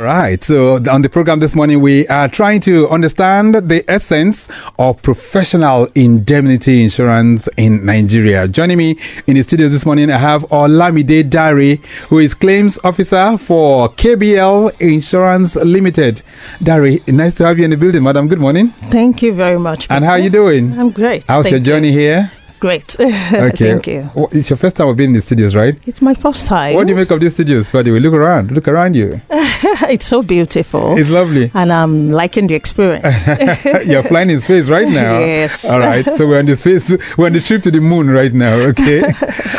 right. So on the program this morning, we are trying to understand the essence of professional indemnity insurance in Nigeria. Joining me in the studios this morning, I have Olamide Dare, who is claims officer for KBL Insurance Limited. Dare, nice to have you in the building, madam. Good morning. Thank you very much, Victor. And how are you doing? I'm great. How's your journey here? Great. Okay. Thank you. It's your first time of being in the studios, right? It's my first time. What do you make of these studios? By the way, look around you. It's so beautiful. It's lovely. And I'm liking the experience. You're flying in space right now. Yes. All right. So we're on the trip to the moon right now. Okay.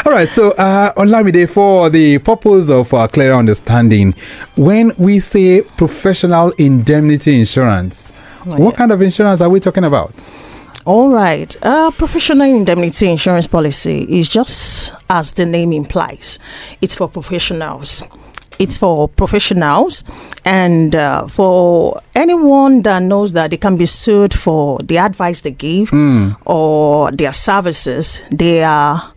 All right. So Olamide, for the purpose of clearer understanding, when we say professional indemnity insurance, what kind of insurance are we talking about? All right. Professional indemnity insurance policy is just as the name implies. It's for professionals. And for anyone that knows that they can be sued for the advice they give or their services, they are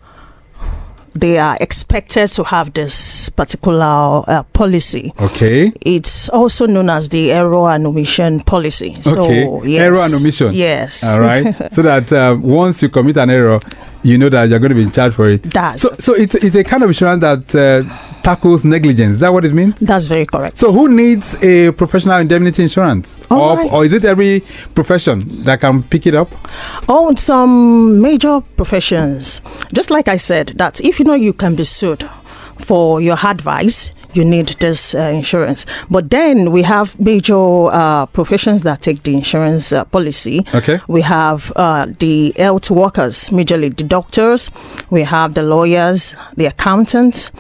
expected to have this particular policy. Okay. It's also known as the error and omission policy. Okay. So, yes. Error and omission. Yes. All right. So that once you commit an error, you know that you're going to be in charge for it. So it's a kind of insurance that tackles negligence. Is that what it means? That's very correct. So who needs a professional indemnity insurance? Or is it every profession that can pick it up? Oh, some major professions. Just like I said, that if you know you can be sued for your advice, you need this insurance. But then we have major professions that take the insurance policy. Okay. We have the health workers, majorly the doctors. We have the lawyers, the accountants.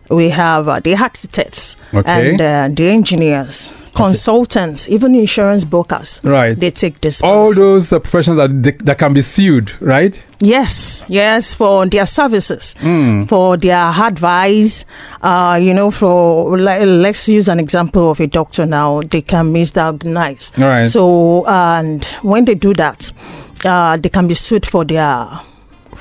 We have the architects and the engineers, consultants, even insurance brokers. Right. They take this policy. All those professions that can be sued, right? Yes, for their services, for their advice. Let's use an example of a doctor now. They can misdiagnose. All right. So, and when they do that, they can be sued for their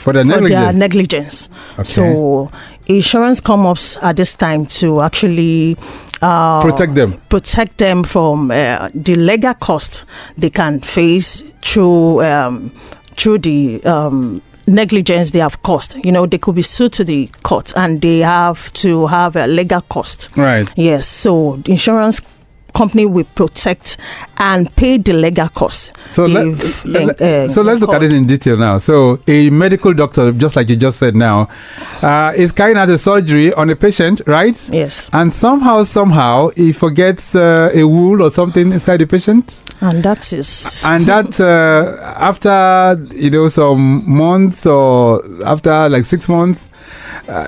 negligence. Okay. So insurance comes up at this time to actually protect them from the legal cost they can face through the negligence they have caused. They could be sued to the court and they have to have a legal cost. Right. Yes. So the insurance company will protect and pay the legal costs. So let's look at it in detail now. So a medical doctor, just like you just said now, is carrying out a surgery on a patient, right? Yes. And somehow he forgets a wool or something inside the patient. And that is. And that after some months or after like 6 months,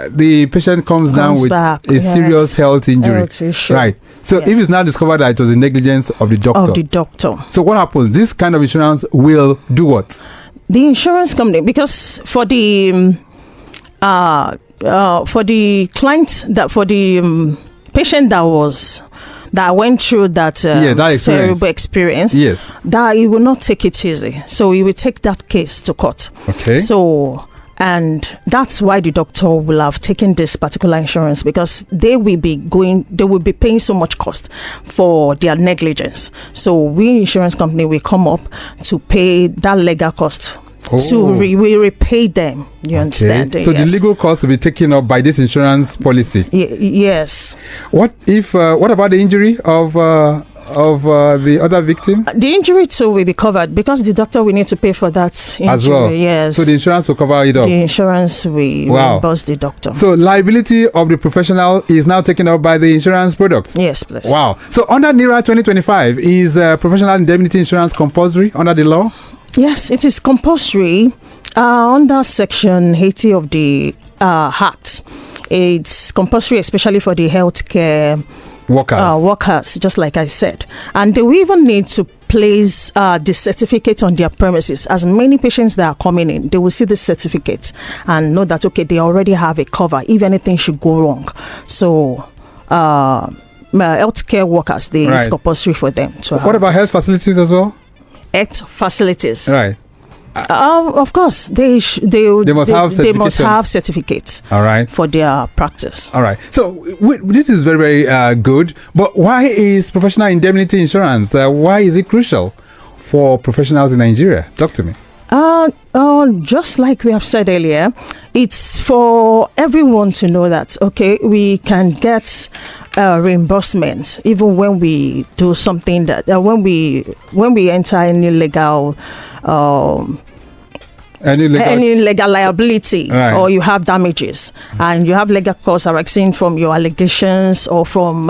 the patient comes down with a serious health injury. Right. So if it's now discovered that it was a negligence of the doctor. So what happens? This kind of insurance will do what? The insurance company, because for the client, for the patient that went through that terrible experience, yes, that he will not take it easy. So he will take that case to court. Okay. And that's why the doctor will have taken this particular insurance, because they will be paying so much cost for their negligence. So we insurance company will come up to pay that legal cost. We repay them. You understand? So the legal cost will be taken up by this insurance policy. Yes. What about the injury of the other victim? The injury too will be covered, because the doctor will need to pay for that injury. As well. Yes. So the insurance will cover it up. The insurance will reimburse the doctor. So liability of the professional is now taken up by the insurance product. Yes, please. Wow. So under NIRA 2025, is professional indemnity insurance compulsory under the law? Yes, it is compulsory under Section 80 of the Act. It's compulsory, especially for the healthcare workers, just like I said. And they will even need to place the certificate on their premises. As many patients that are coming in, they will see the certificate and know that, okay, they already have a cover if anything should go wrong. So healthcare workers, it's compulsory for them to have. What about health facilities as well? Health facilities. Right. Of course, they must have certificates. All right. For their practice. All right. So this is very, very good. But why is professional indemnity insurance? Why is it crucial for professionals in Nigeria? Talk to me. Just like we have said earlier, it's for everyone to know that, okay, we can get reimbursement even when we do something that when we enter any legal any legal liability, right, or you have damages and you have legal costs arising from your allegations or from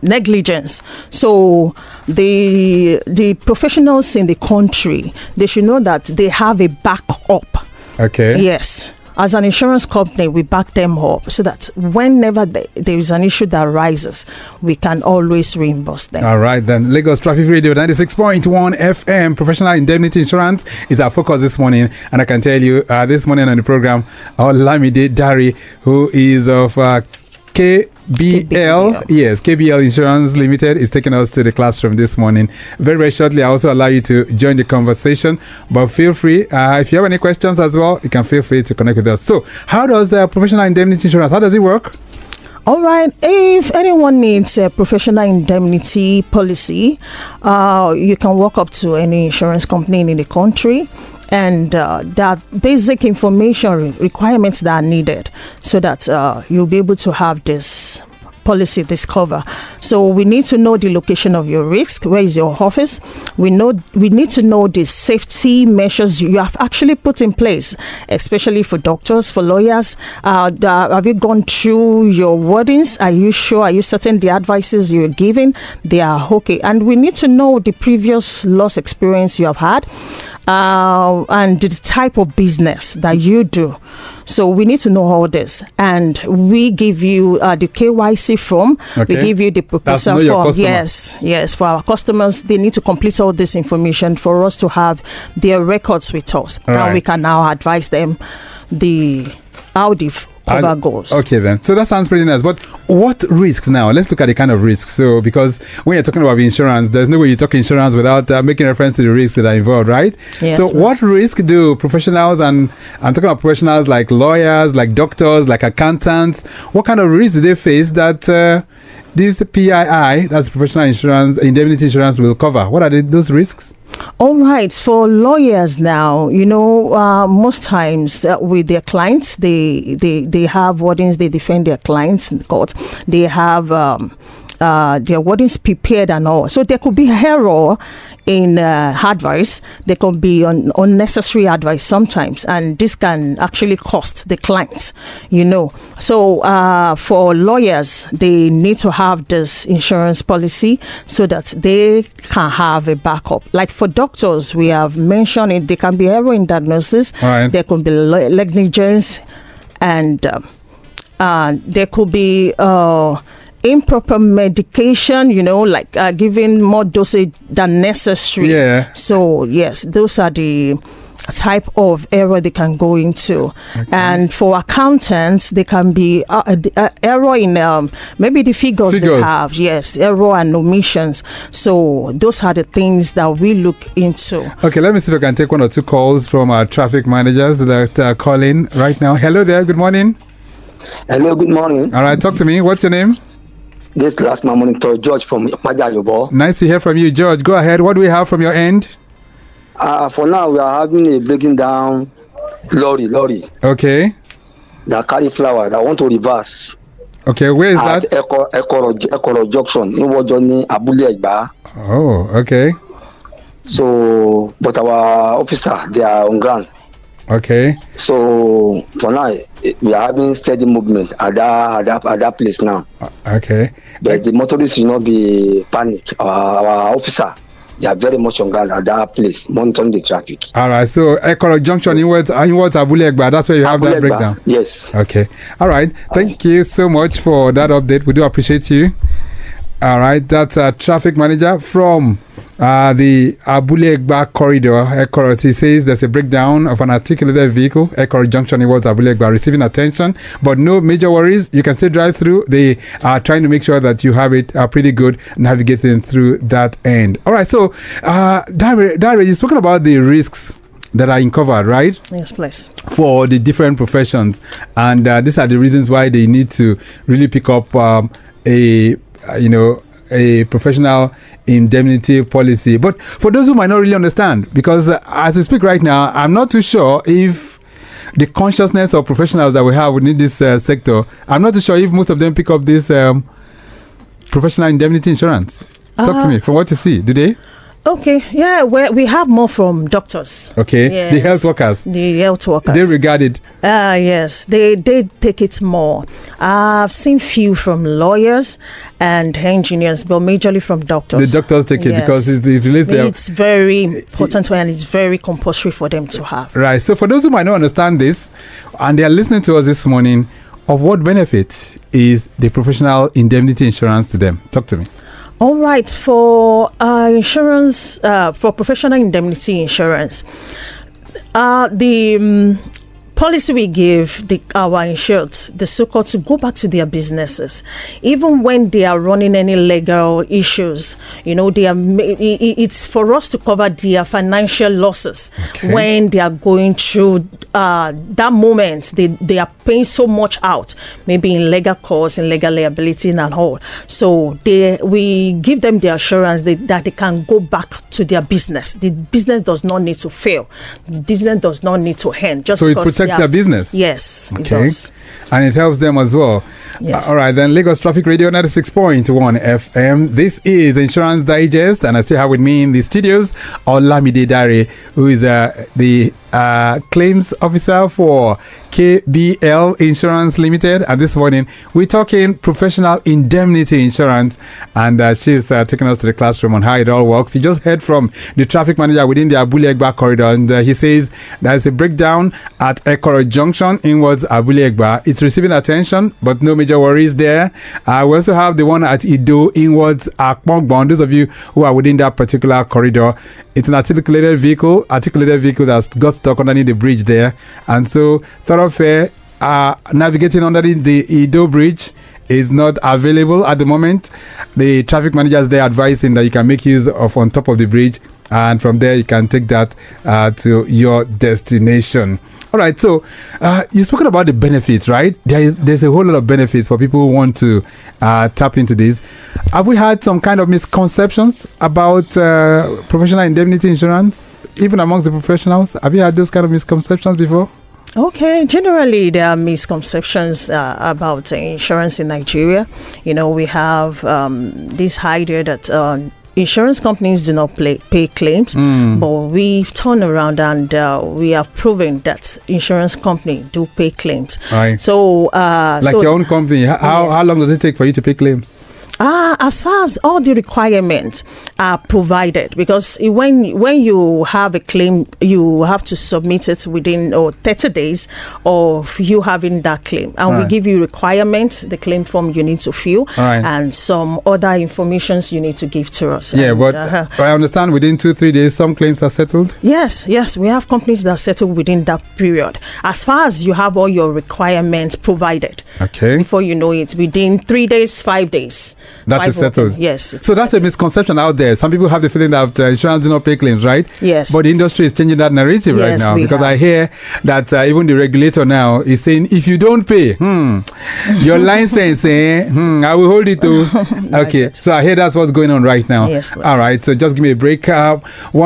negligence. So the professionals in the country, they should know that they have a backup. Okay. Yes. As an insurance company, we back them up so that whenever there is an issue that arises, we can always reimburse them. All right, then. Lagos Traffic Radio 96.1 FM, professional indemnity insurance is our focus this morning. And I can tell you, this morning on the program, Olamide Dari, who is of KBL. Yes, KBL Insurance Limited is taking us to the classroom this morning. Very, very shortly, I also allow you to join the conversation. But feel free, if you have any questions as well, you can feel free to connect with us. So, how does professional indemnity insurance, how does it work? All right. If anyone needs a professional indemnity policy, you can walk up to any insurance company in the country. And that basic information requirements that are needed so that you'll be able to have this policy, this cover. So we need to know the location of your risk. Where is your office? We need to know the safety measures you have actually put in place, especially for doctors, for lawyers. Have you gone through your wordings? Are you sure? Are you certain the advices you're giving, they are okay? And we need to know the previous loss experience you have had and the type of business that you do. So we need to know all this, and we give you the KYC form. Okay. We give you the proposal form. Yes. For our customers, they need to complete all this information for us to have their records with us, and we can now advise them how the cover goes. Okay, then. So that sounds pretty nice. But what risks now? Let's look at the kind of risks. So, because when you're talking about insurance, there's no way you talk insurance without making reference to the risks that are involved, right? Yes, so, what risk do professionals, and I'm talking about professionals like lawyers, like doctors, like accountants, what kind of risks do they face that this PII, that's professional insurance, indemnity insurance, will cover? What are those risks? All right. For lawyers now, most times with their clients, they have wordings, they defend their clients in the court. They have their wordings prepared and all. So there could be error in advice. There could be unnecessary advice sometimes, and this can actually cost the clients, So for lawyers, they need to have this insurance policy so that they can have a backup. Like for doctors, we have mentioned it, there can be error in diagnosis, right. There could be negligence, and there could be improper medication, like giving more dosage than necessary. Yeah. So yes, those are the type of error they can go into. Okay. And for accountants, they can be error in maybe the figures they have. Yes, error and omissions. So those are the things that we look into. Okay, let me see if I can take one or two calls from our traffic managers that are calling right now. Hello there. Good morning. Hello. Good morning. All right. Talk to me. What's your name? This last monitor, George from Majayobo. Nice to hear from you, George. Go ahead. What do we have from your end? For now, we are having a breaking down lorry. Okay. That carry flower that want to reverse. Okay, where is at that? Ekoro Junction in Wojoni Abule Egba. Oh, okay. So, but our officer, they are on ground. Okay. So for now, we are having steady movement at that place now. Okay. But the motorists should not be panicked. Our officer, they are very much on ground at that place, monitoring the traffic. All right. So Ekoro Junction inwards Abule Egba. That's where you have that breakdown. Yes. Okay. All right. Thank you so much for that update. We do appreciate you. All right. That's a traffic manager from the Abule Egba corridor. Ekoro, he says there's a breakdown of an articulated vehicle. Ekoro Junction inwards Abule Egba receiving attention, but no major worries. You can still drive through. They are trying to make sure that you have it pretty good navigating through that end. All right. So, Dare, you've spoken about the risks that are uncovered, right? Yes, please. For the different professions, and these are the reasons why they need to really pick up a professional indemnity policy. But for those who might not really understand, because as we speak right now, I'm not too sure if the consciousness of professionals that we have within this sector, I'm not too sure if most of them pick up this professional indemnity insurance. Talk to me, from what you see, do they? Okay, yeah, we have more from doctors. Okay, yes. The health workers. The health workers. They regard it. Yes, they take it more. I've seen few from lawyers and engineers, but majorly from doctors. The doctors take it because it relates to... It's very important and it's very compulsory for them to have. Right, so for those who might not understand this, and they are listening to us this morning, of what benefit is the professional indemnity insurance to them? Talk to me. All right, for insurance, for professional indemnity insurance, the policy we give our insured, the so-called, to go back to their businesses, even when they are running any legal issues. It's for us to cover their financial losses when they are going through that moment. They are paying so much out, maybe in legal costs, in legal liability and all. So we give them the assurance that they can go back to their business. The business does not need to fail. The business does not need to end. Just so it protects their business? Yes, it does. And it helps them as well. Yes. All right, then Lagos Traffic Radio 96.1 FM. This is Insurance Digest, and I still have with me in the studios Olamide Dare, who is the claims officer for KBL Insurance Limited. And this morning we're talking professional indemnity insurance, and she's taking us to the classroom on how it all works. You just heard from the traffic manager within the Abule Egba corridor, and he says there's a breakdown at Ekoro Junction inwards Abule Egba. It's receiving attention, but no major worries there. We also have the one at Ido inwards Akpongbon. Those of you who are within that particular corridor, it's an articulated vehicle that's got stuck underneath the bridge there, and so thoroughfare navigating underneath the Ido bridge is not available at the moment. The traffic manager is there advising that you can make use of on top of the bridge, and from there you can take that to your destination. All right, so you've spoken about the benefits, right? There's a whole lot of benefits for people who want to tap into this. Have we had some kind of misconceptions about professional indemnity insurance, even amongst the professionals? Have you had those kind of misconceptions before? Okay, generally there are misconceptions about insurance in Nigeria. We have this idea that insurance companies do not pay claims, but we've turned around and we have proven that insurance companies do pay claims. Right. So, your own company, how long does it take for you to pay claims? As far as all the requirements are provided, because when you have a claim, you have to submit it within 30 days of you having that claim, and we give you requirements, the claim form you need to fill, and some other informations you need to give to us. Yeah, but I understand within 2-3 days some claims are settled. Yes, we have companies that settle within that period, as far as you have all your requirements provided. Okay. Before you know it, within 3 days, 5 days. That is settled. Yes. So that's a misconception out there. Some people have the feeling that insurance do not pay claims, right? Yes. But the industry is changing that narrative right now, because I hear that even the regulator now is saying, if you don't pay, your license, I will hold it to. Okay. So I hear that's what's going on right now. Yes, please. All right. So just give me a break. 1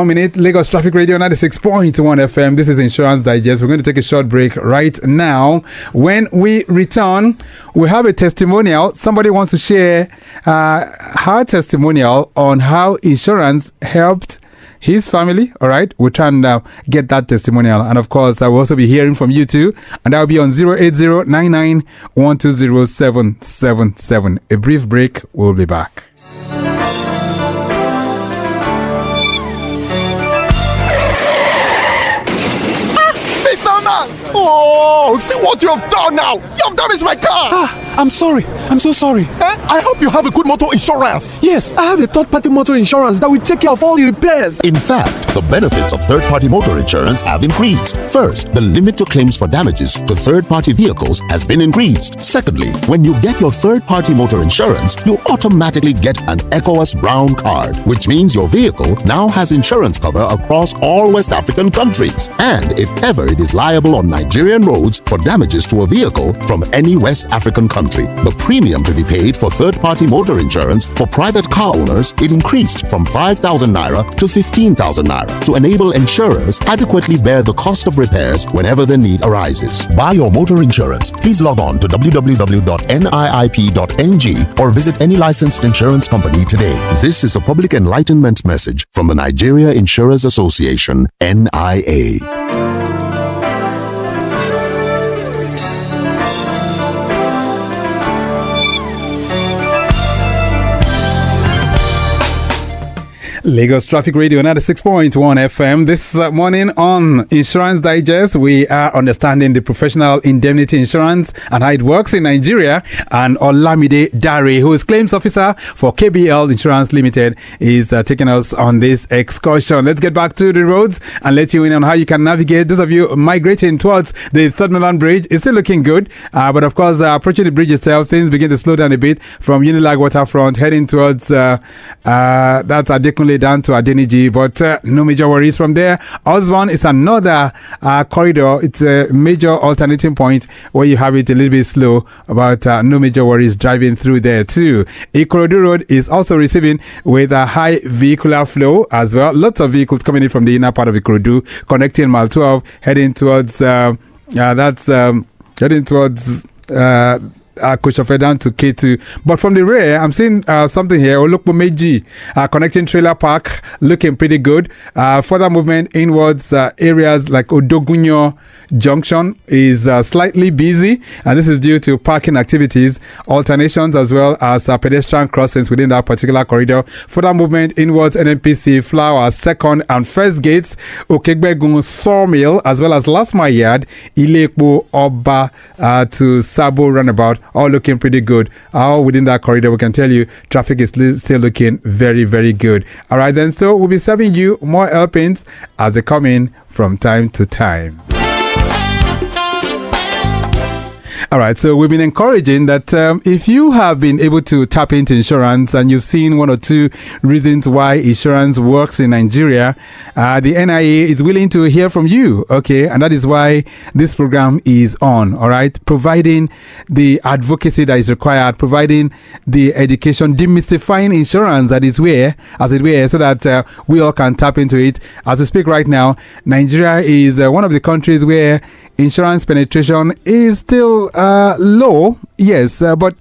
minute. Lagos Traffic Radio 96.1 FM. This is Insurance Digest. We're going to take a short break right now. When we return, we have a testimonial. Somebody wants to share her testimonial on how insurance helped his family. All right, we'll try and get that testimonial, and of course I will also be hearing from you too, and that will be on 08099120777. A brief break, we'll be back. Oh, see what you have done now! You have damaged my car! I'm sorry. I'm so sorry. Eh? I hope you have a good motor insurance. Yes, I have a third-party motor insurance that will take care of all the repairs. In fact, the benefits of third-party motor insurance have increased. First, the limit to claims for damages to third-party vehicles has been increased. Secondly, when you get your third-party motor insurance, you automatically get an ECOWAS Brown card, which means your vehicle now has insurance cover across all West African countries. And if ever it is liable on Nigerian roads for damages to a vehicle from any West African country, the premium to be paid for third-party motor insurance for private car owners, it increased from 5,000 naira to 15,000 naira to enable insurers adequately bear the cost of repairs whenever the need arises. Buy your motor insurance. Please log on to www.niip.ng or visit any licensed insurance company today. This is a public enlightenment message from the Nigeria Insurers Association, NIA. Lagos Traffic Radio 96.1 FM. This morning on Insurance Digest, we are understanding the professional indemnity insurance and how it works in Nigeria. And Olamide Dare, who is claims officer for KBL Insurance Limited, is taking us on this excursion. Let's get back to the roads and let you in on how you can navigate. Those of you migrating towards the Third Mainland Bridge, it's still looking good. But of course, approaching the bridge itself, things begin to slow down a bit from Unilag Waterfront, heading towards that's Adekunle down to Adeniji, but no major worries from there. Osborne is another corridor. It's a major alternating point where you have it a little bit slow, but no major worries driving through there too. Ikorodu Road is also receiving with a high vehicular flow as well. Lots of vehicles coming in from the inner part of Ikorodu, connecting Mile 12, heading towards Kochofe down to K2. But from the rear, I'm seeing something here. Olokpomeji connecting Trailer Park, looking pretty good. Further movement inwards, areas like Odogunyo Junction is slightly busy, and this is due to parking activities, alternations, as well as pedestrian crossings within that particular corridor. Further movement inwards, NNPC, Flower, Second and First Gates, Okegbegun Sawmill, as well as Last Mile Yard, Ilekpo Oba to Sabo Roundabout, all looking pretty good. All within that corridor, we can tell you traffic is still looking very, very good. All right, then, so we'll be serving you more helpings as they come in from time to time. All right, so we've been encouraging that if you have been able to tap into insurance and you've seen one or two reasons why insurance works in Nigeria, the NIA is willing to hear from you, okay? And that is why this program is on, all right? Providing the advocacy that is required, providing the education, demystifying insurance that is where, as it were, so that we all can tap into it. As we speak right now, Nigeria is one of the countries where insurance penetration is still low, yes, but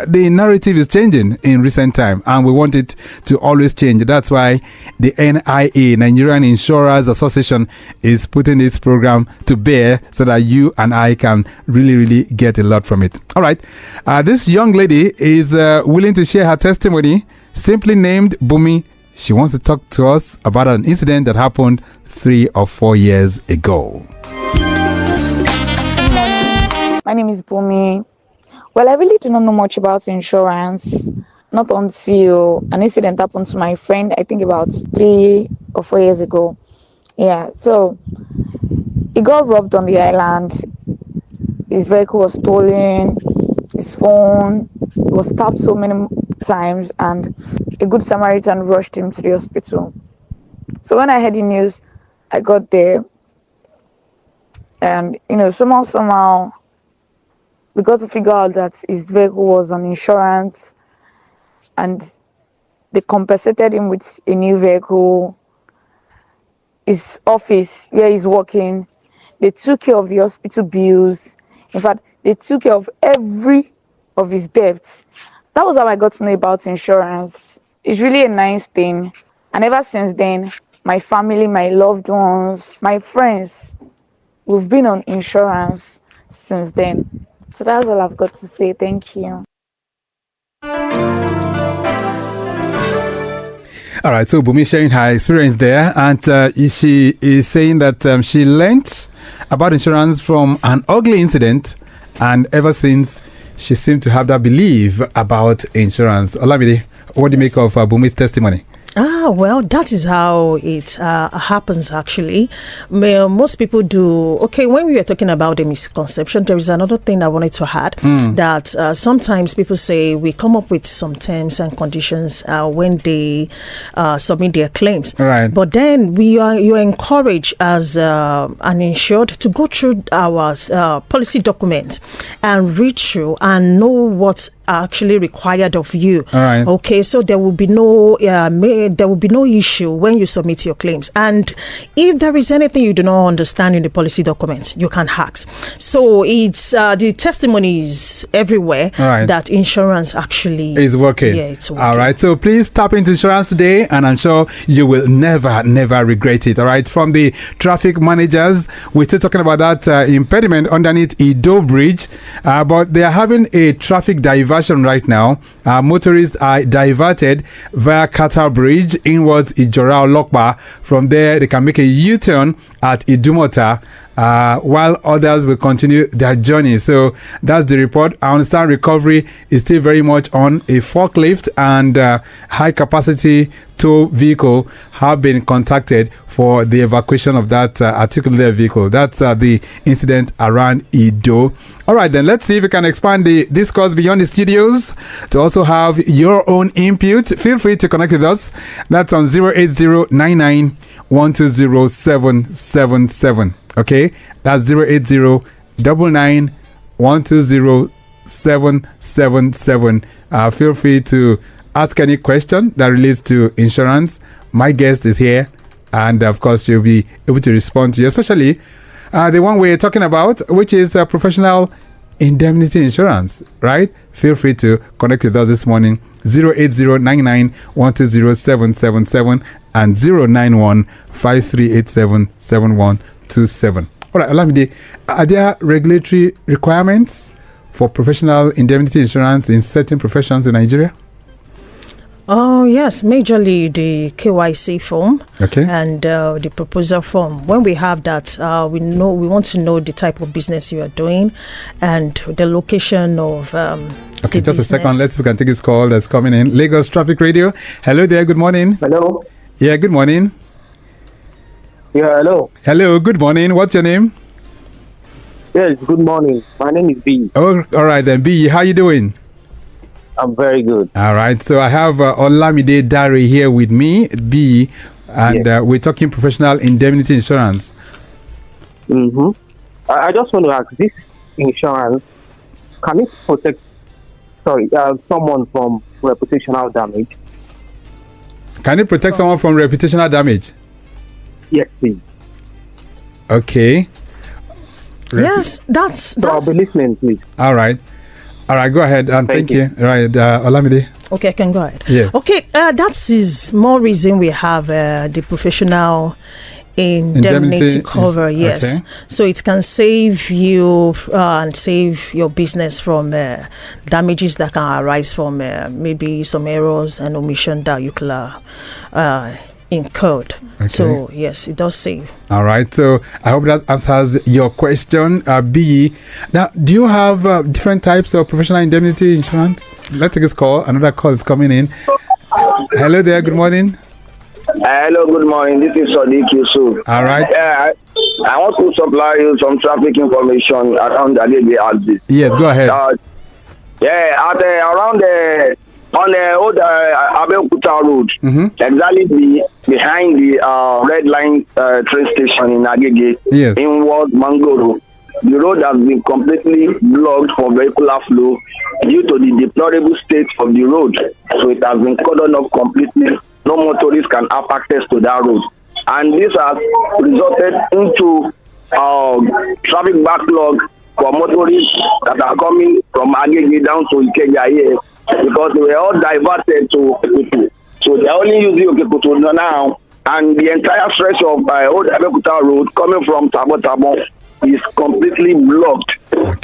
the narrative is changing in recent time, and we want it to always change. That's why the NIA, Nigerian Insurers Association, is putting this program to bear so that you and I can really, really get a lot from it. All right, this young lady is willing to share her testimony, simply named Bumi. She wants to talk to us about an incident that happened 3 or 4 years ago. My name is Bumi. Well, I really do not know much about insurance, not until an incident happened to my friend, I think about 3 or 4 years ago. Yeah, so he got robbed on the island. His vehicle was stolen, his phone was tapped so many times, and a good Samaritan rushed him to the hospital. So when I heard the news, I got there, and somehow we got to figure out that his vehicle was on insurance, and they compensated him with a new vehicle. His office where he's working, they took care of the hospital bills. In fact, they took care of every of his debts. That was how I got to know about insurance. It's really a nice thing. And ever since then, my family, my loved ones, my friends, we've been on insurance since then. So that's all I've got to say. Thank you. All right, so Bumi sharing her experience there, and she is saying that she learned about insurance from an ugly incident, and ever since she seemed to have that belief about insurance. Olamide, what do you make of Bumi's testimony? Well, that is how it happens, actually. Most people do. Okay, when we were talking about the misconception, there is another thing I wanted to add, that sometimes people say we come up with some terms and conditions when they submit their claims. Right. But then you're encouraged as an insured to go through our policy documents and read through and know what's actually required of you. All right. Okay, so there will be no issue when you submit your claims. And if there is anything you do not understand in the policy documents, you can ask. So it's the testimonies everywhere that insurance actually is working. Yeah, it's working. All right. So please tap into insurance today, and I'm sure you will never regret it. All right. From the traffic managers, we're still talking about that impediment underneath Ido Bridge, but they are having a traffic diversion right now. Motorists are diverted via Qatar Bridge inwards Ijora Olokpa. From there, they can make a U-turn at Idumota, while others will continue their journey. So that's the report. I understand recovery is still very much on. A forklift and high capacity tow vehicle have been contacted for the evacuation of that articulated vehicle. That's the incident around Ido. All right, then let's see if we can expand the discourse beyond the studios to also have your own input. Feel free to connect with us. That's on 08099120777. Okay, that's 08099120777. Feel free to ask any question that relates to insurance. My guest is here, and of course, you'll be able to respond to you, especially the one we're talking about, which is professional indemnity insurance, right? Feel free to connect with us this morning. 08099120777 and 09153877127. All right, Olamide, are there regulatory requirements for professional indemnity insurance in certain professions in Nigeria? Oh, yes, majorly the KYC form, and the proposal form. When we have that, we want to know the type of business you are doing and the location of okay, just a second. Let's see if we can take this call that's coming in. Lagos Traffic Radio. Hello there. Good morning. Hello. Yeah, good morning. Yeah, hello. Hello, good morning. What's your name? Yes, good morning. My name is B. Oh, all right then. B, how you doing? I'm very good. All right. So I have Olamide Dare here with me, B, and we're talking professional indemnity insurance. Mm-hmm. I just want to ask, this insurance, can it protect someone from reputational damage? Can it protect someone from reputational damage? Yes, please. Okay. Yes, that's I'll be listening, please. All right, go ahead, and thank you. All right, Olamide. Okay, I can go ahead. Yeah. Okay, that is more reason we have the professional indemnity cover. Yes, okay. So it can save you and save your business from damages that can arise from maybe some errors and omission that you could incurred. Okay. So yes, it does save. All right, so I hope that answers your question. B, now do you have different types of professional indemnity insurance? Let's take this call. Another call is coming in. Hello there, good morning. Hello, good morning. This is Sadiq Yusuf. All right. I want to supply you some traffic information around the day axis. Yes, go ahead. Around on the old Abeokuta road, exactly behind the red line train station in Agege, yes, inward Mangoro. The road has been completely blocked for vehicular flow due to the deplorable state of the road. So it has been cordoned off completely. No motorists can have access to that road. And this has resulted into traffic backlog for motorists that are coming from Agege down to Ikeja here, because they were all diverted to Okeputu. So they are only using Okeputu now, and the entire stretch of Old Abeokuta Road coming from Tabo is completely blocked,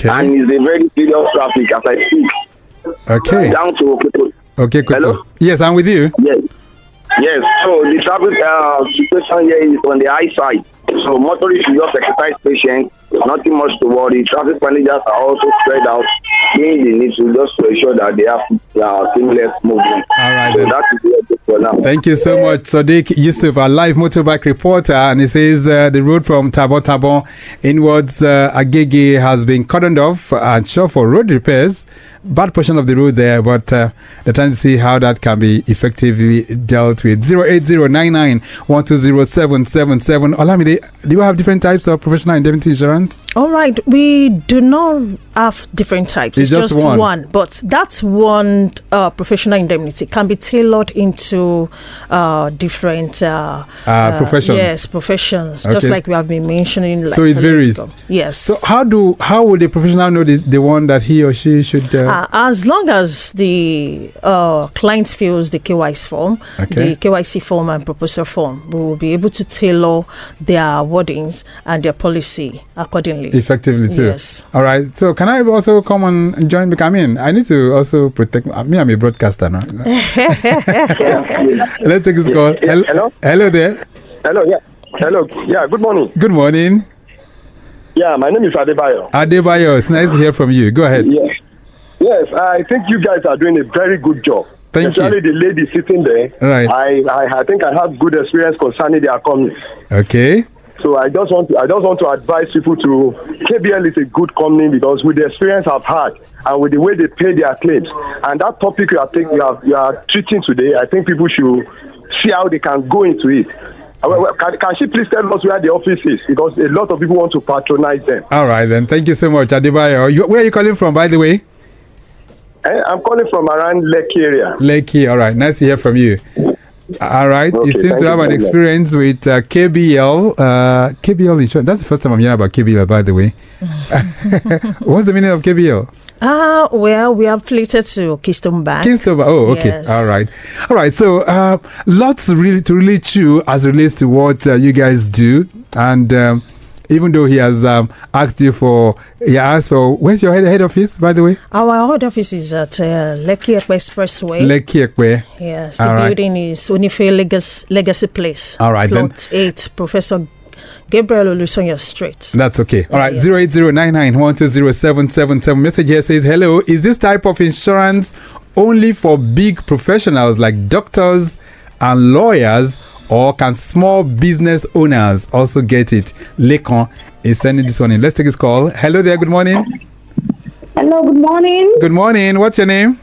and is a very serious traffic as I speak. Okay. Down to Okeputu. Okay, Kuto. Hello? Yes, I'm with you. Yes. So the traffic situation here is on the high side. So motorists should just exercise patience. Nothing much to worry. Traffic managers are also spread out doing the needful just to ensure that they have seamless movement. All right. So that is what for now. Thank you so much, Sadiq Yusuf, our live motorbike reporter. And he says the road from Tabon inwards Agege has been cordoned off and short for road repairs. Bad portion of the road there, but they're trying to see how that can be effectively dealt with. 08099120777. Olamide, do you have different types of professional indemnity insurance? All right, we do not have different types. It's just one. But that one professional indemnity can be tailored into different professions. Yes, professions. Okay. Just like we have been mentioning. Like so it varies. Yes. So how would a professional know the one that he or she should? As long as the client fills the KYC form, the KYC form and proposal form, we will be able to tailor their wordings and their policy accordingly. Effectively too. Yes. All right. So can I also come and join? Because I need to also protect me. I'm a broadcaster now. Let's take this call. Hello. Hello there. Hello. Yeah. Hello. Yeah. Good morning. Good morning. Yeah. My name is Adebayo. Adebayo. It's nice to hear from you. Go ahead. Yes. Yes. I think you guys are doing a very good job. Thank you. Especially the lady sitting there. Right. I think I have good experience concerning their company. Okay. So I just want to advise people to KBL is a good company because with the experience I've had and with the way they pay their claims and that topic you are treating today, I think people should see how they can go into it. Can she please tell us where the office is? Because a lot of people want to patronize them. All right then. Thank you so much, Adebayo. Where are you calling from, by the way? I'm calling from around Lekki area. Lekki. All right. Nice to hear from you. All right. Okay, you seem to have an experience with KBL. KBL insurance. That's the first time I'm hearing about KBL, by the way. What's the meaning of KBL? Well, we are affiliated to Keystone Bank. Keystone Bank. Oh, okay. Yes. All right. So, lots to really chew as it relates to what you guys do, and even though he has asked for, where's your head office, by the way? Our head office is at Lekki Ekpe Expressway. Lekki Ekpe. Yes, the building is Unife Legacy Place. All right, Plot 8, Professor Gabriel Olusonya Street. That's okay. All right, Yes. 08099120777. Message here says, hello, is this type of insurance only for big professionals like doctors and lawyers, or can small business owners also get it? Lekon is sending this one in. Let's take his call. Hello there. Good morning. Hello. Good morning. Good morning. What's your name?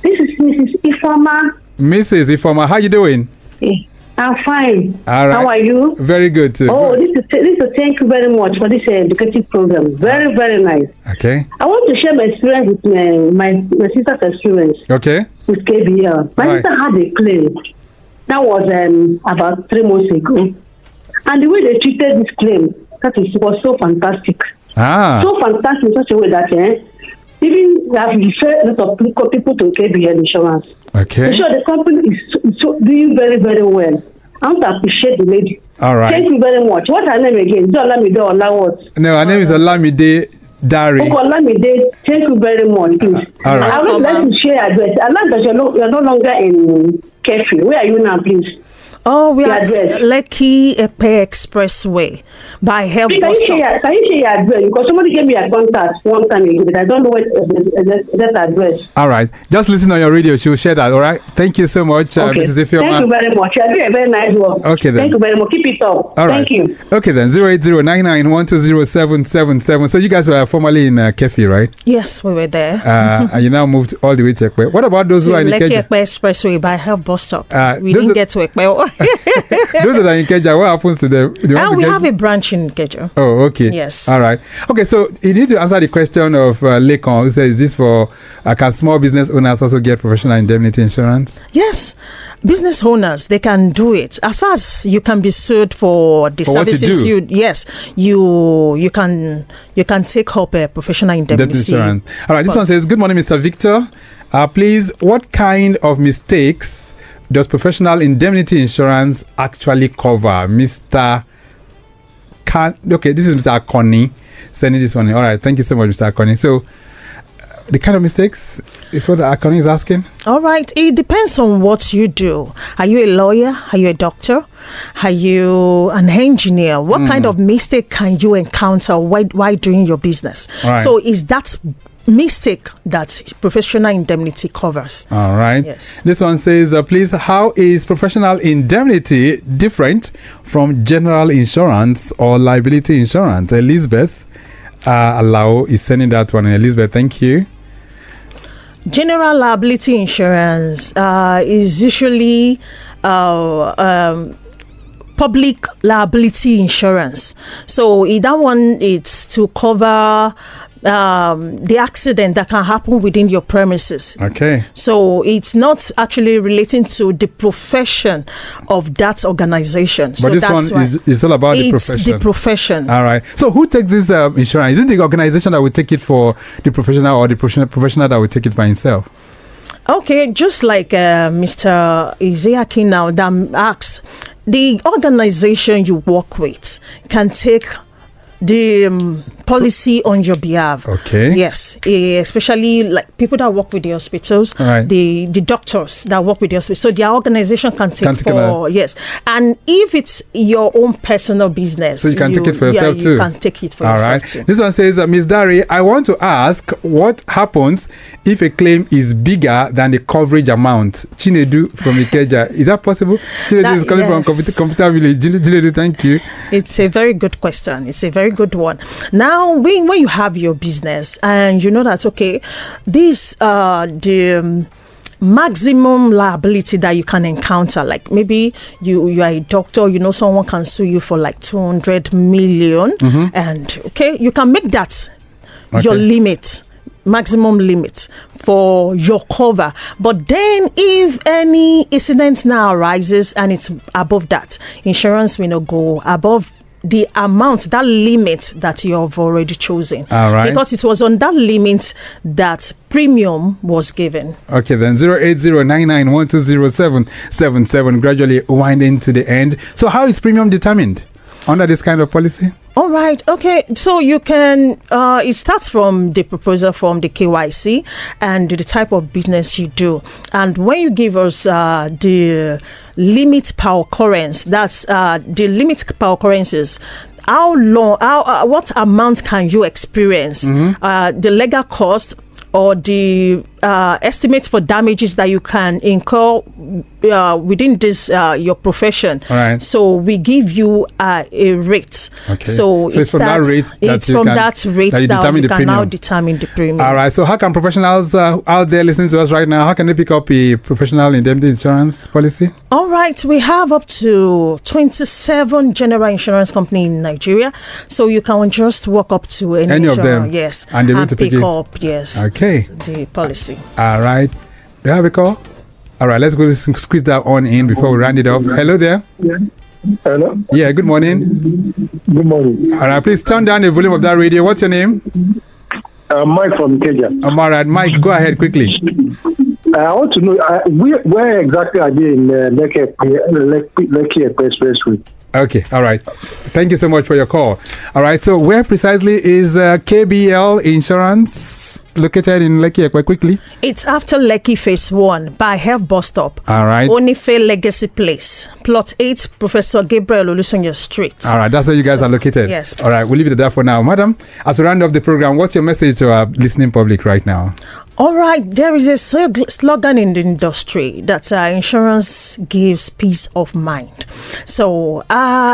This is Mrs. Ifoma. Mrs. Ifoma, how you doing? I'm fine. All right. How are you? Very good too. Oh, this is thank you very much for this educative program. Very, very nice. Okay. I want to share my experience with my sister's experience. Okay. With KBL. My sister had a claim. That was about 3 months ago. And the way they treated this claim, was so fantastic. So fantastic in such a way that even they have referred a lot of people to KBL Insurance. Okay. So the company is so doing very, very well. I want to appreciate the lady. All right. Thank you very much. What's her name again? Olamide or what? No, her name is Olamide Dari. Okay, Olamide, thank you very much. All right. I would like to share address. I like that you're no longer in Kefi. Where are you now, please? Oh, we are at Lekki Ekpe Expressway by Help Bus Stop. Can you share your address? Because somebody gave me a contact one time ago, but I don't know what that address. All right. Just listen on your radio. She'll share that. All right. Thank you so much, Okay. Mrs. Ifeoma. Thank you very much. You're doing a very nice work. Okay, then. Thank you very much. Keep it up. All right. Thank you. Okay, then. 08099120777. So you guys were formerly in Kefi, right? Yes, we were there. And you now moved all the way to Ekpe. What about those who are in Lekki Ikeja? Ekpe Expressway by Help Bus Stop. We those didn't get to Ekpe. Those that are in Ikeja, what happens to them? We have a branch in Ikeja. Oh, okay. Yes. All right. Okay, so you need to answer the question of Lekon, who says, is this for, can small business owners also get professional indemnity insurance? Yes. Business owners, they can do it. As far as you can be sued for the services you can take up a professional indemnity insurance. All right, this one says, good morning, Mr. Victor. Please, what kind of mistakes does professional indemnity insurance actually cover? This is Mr. Akoni sending this one in. All right, thank you so much, Mr. Akoni. So, the kind of mistakes is what the Akoni is asking? All right, it depends on what you do. Are you a lawyer? Are you a doctor? Are you an engineer? What kind of mistake can you encounter while doing your business? Right. So, is that mistake that professional indemnity covers. All right. Yes. This one says, please, how is professional indemnity different from general insurance or liability insurance? Elizabeth Alao is sending that one. Elizabeth, thank you. General liability insurance is usually public liability insurance. So in that one, it's to cover the accident that can happen within your premises. Okay. So it's not actually relating to the profession of that organization. But so this one is all about the profession. It's the profession. All right. So who takes this insurance? Is it the organization that will take it for the professional, or the professional that will take it by himself? Okay, just like Mr. Iziaki now that asks, the organization you work with can take the policy on your behalf. Okay. Yes, especially like people that work with the hospitals, right. the doctors that work with the hospitals. So their organization can take for yes. And if it's your own personal business, so you can take it for yourself too. You can take it for yourself too. This one says, Ms. Dari, I want to ask what happens if a claim is bigger than the coverage amount. Chinedu from Ikeja. Is that possible? Chinedu is calling from Computer Village. Chinedu, thank you. It's a very good question. It's a very good one. Now, when you have your business and you know that, okay, this the maximum liability that you can encounter, like maybe you are a doctor, you know someone can sue you for like 200 million, and okay, you can make that your limit, maximum limit for your cover. But then if any incident now arises and it's above that, insurance will not go above the amount, that limit that you have already chosen. All right. Because it was on that limit that premium was given. Okay, then 08099120777, gradually winding to the end. So how is premium determined under this kind of policy? All right. Okay. So you can, it starts from the proposal from the KYC and the type of business you do. And when you give us the limit per occurrence, that's the limit per occurrences, how long, what amount can you experience? The legal cost or the estimate for damages that you can incur within this your profession. Right. So we give you a rate. Okay. So it's from that rate that you can now determine the premium. All right. So how can professionals out there listening to us right now, how can they pick up a professional indemnity insurance policy? All right. We have up to 27 general insurance companies in Nigeria. So you can just walk up to any of them. Yes. And they will pick up, yes. Okay. The policy. All right. Do you have a call? All right, let's go squeeze that on in before we round it off. Hello there. Yeah. Hello. Yeah, good morning. Good morning. All right, please turn down the volume of that radio. What's your name? Mike from Kenya. All right, Mike, go ahead quickly. I want to know where exactly are they in Lekki Expressway? Okay, all right. Thank you so much for your call. All right, so where precisely is KBL Insurance located in Lekki? Quite quickly. It's after Lekki Phase 1 by Health Bus Stop. All right. Onife Legacy Place, Plot 8, Professor Gabriel Olusonya Street. All right, that's where you guys are located. Yes. Please. All right, we'll leave it at that for now. Madam, as we round up the program, what's your message to our listening public right now? All right, there is a slogan in the industry that insurance gives peace of mind. So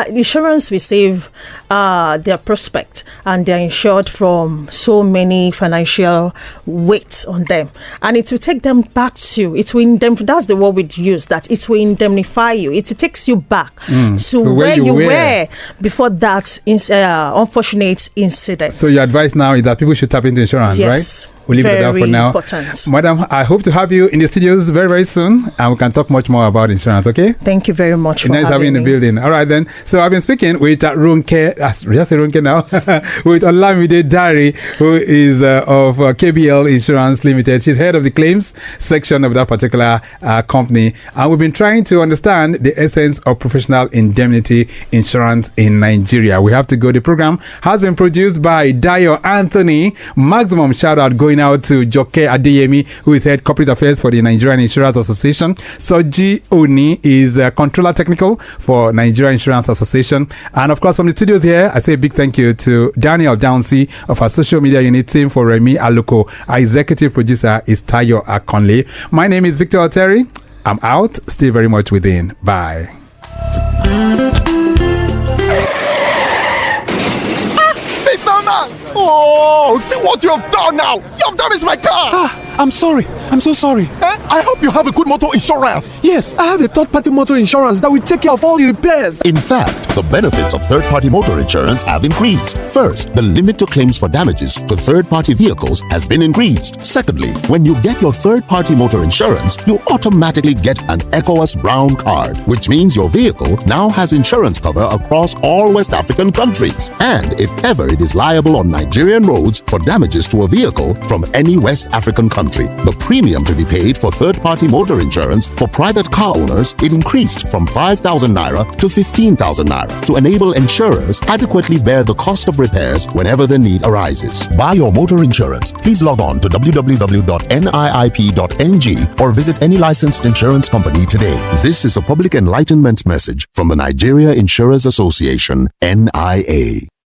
insurance will save their prospect, and they're insured from so many financial weight on them, and it will take them back to it. That's the word we use. That it will indemnify you. It takes you back to where you were before that unfortunate incident. So your advice now is that people should tap into insurance, yes. Right? We'll leave it at that for now. Important. Madam, I hope to have you in the studios very, very soon, and we can talk much more about insurance, okay? Thank you very much for nice having you in the building. All right, then. So I've been speaking with Runke, just say Runke now, with Olamide Dari, who is of KBL Insurance Limited. She's head of the claims section of that particular company. And we've been trying to understand the essence of professional indemnity insurance in Nigeria. We have to go. The program has been produced by Dio Anthony. Maximum shout out going going out to Joke Adeyemi, who is head corporate affairs for the Nigerian Insurance Association. Soji Oni is controller technical for Nigerian Insurance Association. And of course, from the studios here, I say a big thank you to Daniel Downsey of our social media unit team, for Remy Aluko. Our executive producer is Tayo Akonle. My name is Victor Oteri. I'm out. Stay very much within. Bye. Oh, see what you have done now. You have damaged my car. I'm sorry. I'm so sorry. I hope you have a good motor insurance. Yes, I have a third-party motor insurance that will take care of all the repairs. In fact, the benefits of third-party motor insurance have increased. First, the limit to claims for damages to third-party vehicles has been increased. Secondly, when you get your third-party motor insurance, you automatically get an ECOWAS Brown card, which means your vehicle now has insurance cover across all West African countries. And if ever it is liable on Nigerian roads for damages to a vehicle from any West African country, the premium to be paid for third-party motor insurance for private car owners, it increased from 5,000 naira to 15,000 naira to enable insurers adequately bear the cost of repairs whenever the need arises. Buy your motor insurance. Please log on to www.niip.ng or visit any licensed insurance company today. This is a public enlightenment message from the Nigeria Insurers Association, NIA.